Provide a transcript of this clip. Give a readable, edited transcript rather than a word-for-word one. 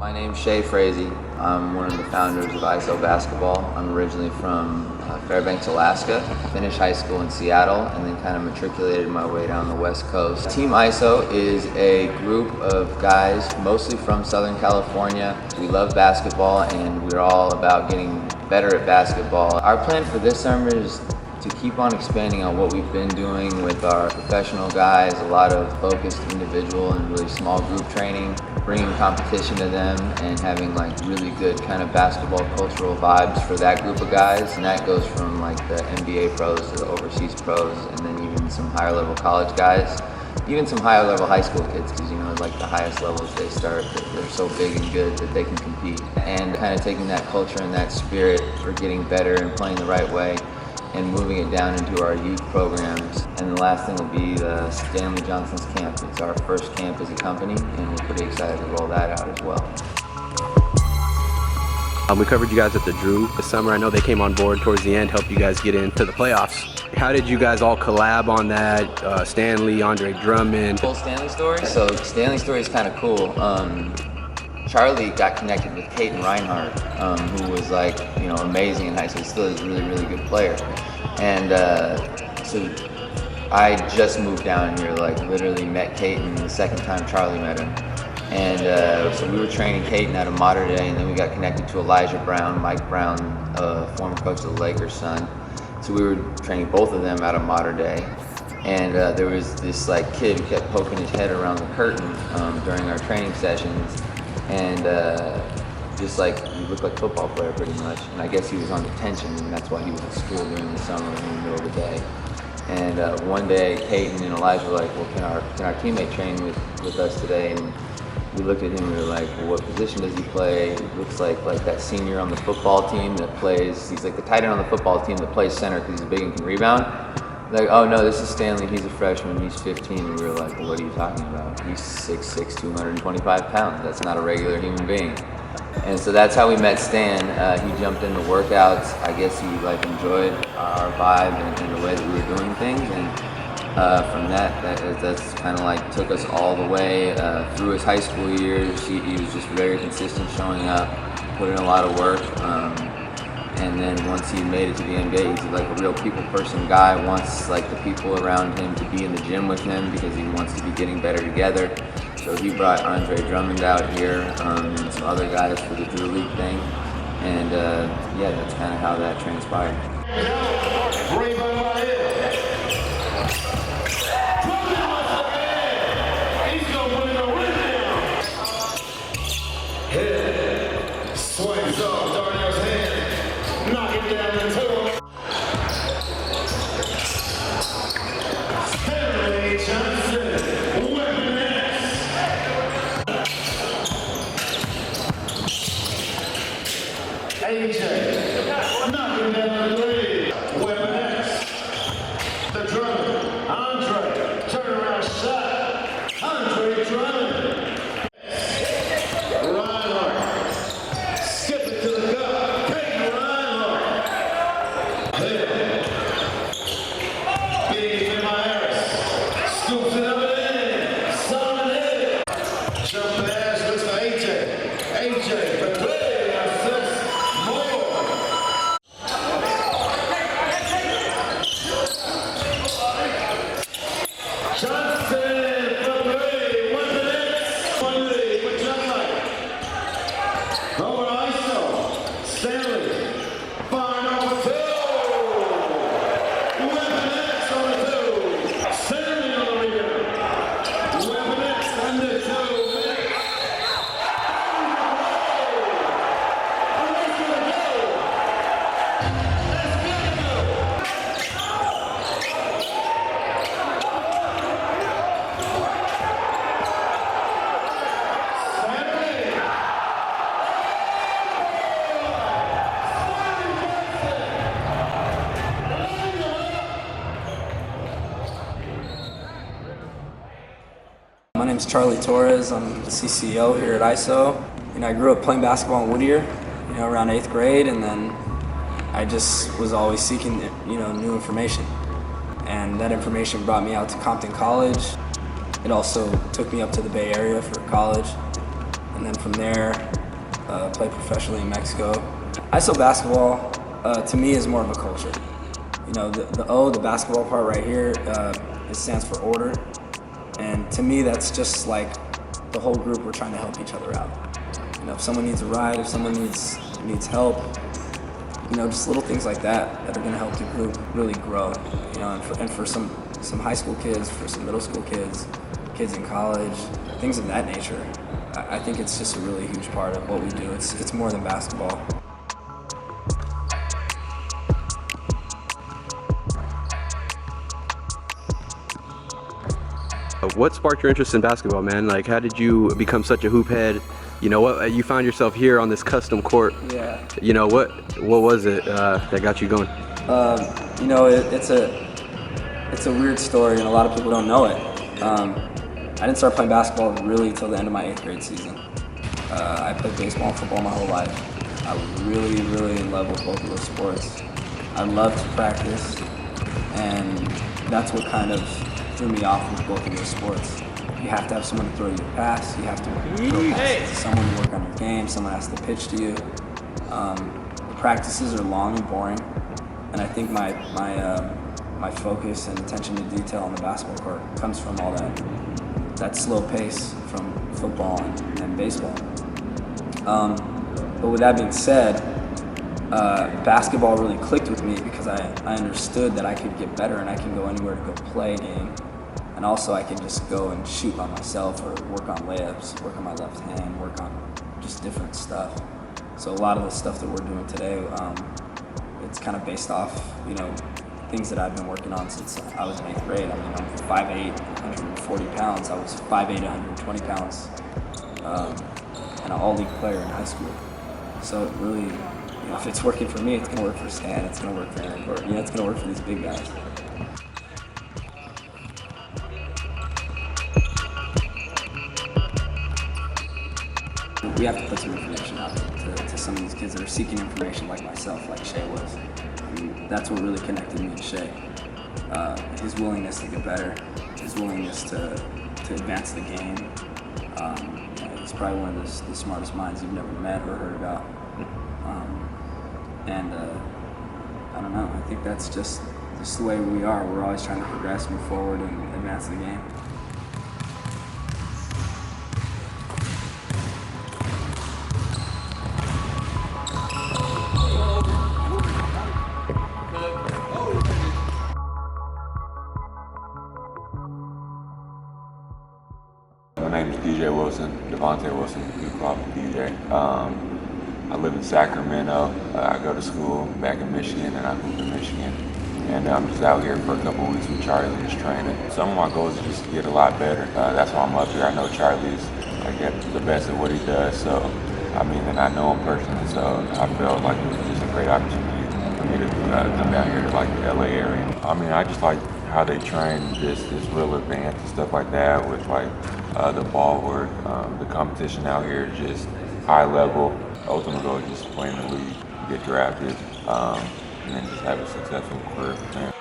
My name's Shea Frazee. I'm one of the founders of Iceo basketball. I'm originally from Fairbanks, Alaska. Finished high school in Seattle and then kind of matriculated my way down the West Coast. Team Iceo is a group of guys mostly from Southern California. We love basketball and we're all about getting better at basketball. Our plan for this summer is to keep on expanding on what we've been doing with our professional guys, a lot of focused individual and really small group training, bringing competition to them and having like really good kind of basketball cultural vibes for that group of guys. And that goes from like the NBA pros to the overseas pros and then even some higher level college guys, even some higher level high school kids, because you know like the highest levels they start, they're so big and good that they can compete. And kind of taking that culture and that spirit for getting better and playing the right way and moving it down into our youth programs. And the last thing will be the Stanley Johnson's camp. It's our first camp as a company, and we're pretty excited to roll that out as well. We covered you guys at the Drew this summer. I know they came on board towards the end, helped you guys get into the playoffs. How did you guys all collab on that? Stanley, Andre Drummond. Full Stanley story? So Stanley's story is kind of cool. Charlie got connected with Katin Reinhardt, who was like, you know, amazing in high school. He still is a really, really good player. And so I just moved down here, like literally met Katin the second time Charlie met him. And so we were training Katin out of Mater Dei, and then we got connected to Elijah Brown, Mike Brown, former coach of the Lakers' son. So we were training both of them out of Mater Dei. And there was this like kid who kept poking his head around the curtain during our training sessions. And just like, he looked like a football player pretty much. And I guess he was on detention, and that's why he was at school during the summer in the middle of the day. And one day, Katin and Elijah were like, well, can our teammate train with us today? And we looked at him and we were like, well, what position does he play? He looks like that senior on the football team that plays, he's like the tight end on the football team that plays center because he's big and can rebound. Like, oh no, this is Stanley, he's a freshman, he's 15, and we were like, well, what are you talking about? He's 6'6", 225 pounds, that's not a regular human being. And so that's how we met Stan. He jumped into workouts. I guess he like enjoyed our vibe and the way that we were doing things, and from that's kind of like took us all the way through his high school years. He was just very consistent showing up, put in a lot of work. And then once he made it to the NBA, he's like a real people person guy, wants like the people around him to be in the gym with him because he wants to be getting better together. So he brought Andre Drummond out here and some other guys for the Drew League thing. And yeah, that's kind of how that transpired. Swings off Darnell's head. Knock it down the toe. Stanley Johnson, Weapon X. AJ, knocking down the three. Weapon X. The Drummond, Andre, turnaround shot. Andre Drummond. My name is Charlie Torres. I'm the CCO here at Iceo. I grew up playing basketball in Whittier, around 8th grade, and then I just was always seeking, new information. And that information brought me out to Compton College. It also took me up to the Bay Area for college. and then from there, played professionally in Mexico. ISO basketball, to me, is more of a culture. You know, the O, the basketball part right here, it stands for order. And to me, that's just like the whole group, we're trying to help each other out. You know, if someone needs a ride, if someone needs help, you know, just little things like that are going to help the group really grow. You know, and for some high school kids, for some middle school kids in college, things of that nature. I think it's just a really huge part of what we do. It's more than basketball. What sparked your interest in basketball, man? Like, how did you become such a hoop head? You know, what you found yourself here on this custom court. Yeah. You know, what was it that got you going? You know, it's a weird story, and a lot of people don't know it. I didn't start playing basketball really till the end of my 8th grade season. I played baseball and football my whole life. I was really, really in love with both of those sports. I loved to practice, and that's what kind of threw me off with both of those sports. You have to have someone to throw you a pass. You have to throw passes to someone to work on your game. Someone has to pitch to you. The practices are long and boring, and I think my focus and attention to detail on the basketball court comes from all that slow pace from football and baseball. But with that being said, basketball really clicked with me because I understood that I could get better and I can go anywhere to go play a game. And also I can just go and shoot by myself or work on layups, work on my left hand, work on just different stuff. So a lot of the stuff that we're doing today, it's kind of based off, you know, things that I've been working on since I was in 8th grade. I mean, I'm 5'8", 140 pounds. I was 5'8", 120 pounds, and an all-league player in high school. So it really, you know, if it's working for me, it's gonna work for Stan, it's gonna work for Eric, or, you know, it's gonna work for these big guys. We have to put some information out to some of these kids that are seeking information like myself, like Shea was. I mean, that's what really connected me to Shea. His willingness to get better, his willingness to advance the game. You know, he's probably one of the smartest minds you've never met or heard about. I don't know, I think that's just the way we are. We're always trying to progress, move forward, and advance the game. My name is DJ Wilson, Devontae Wilson, you call me DJ. I live in Sacramento. I go to school back in Michigan, and I moved to Michigan. And I'm just out here for a couple of weeks with Charlie, just training. Some of my goals are just to get a lot better. That's why I'm up here. I know Charlie's the best at what he does. So, I mean, and I know him personally, so I felt like it was just a great opportunity for me to come down here to like the LA area. I mean, I just like how they train this real advanced and stuff like that with like the ball work. The competition out here is just high level. Ultimate goal is just play in the league, get drafted, and then just have a successful career from there.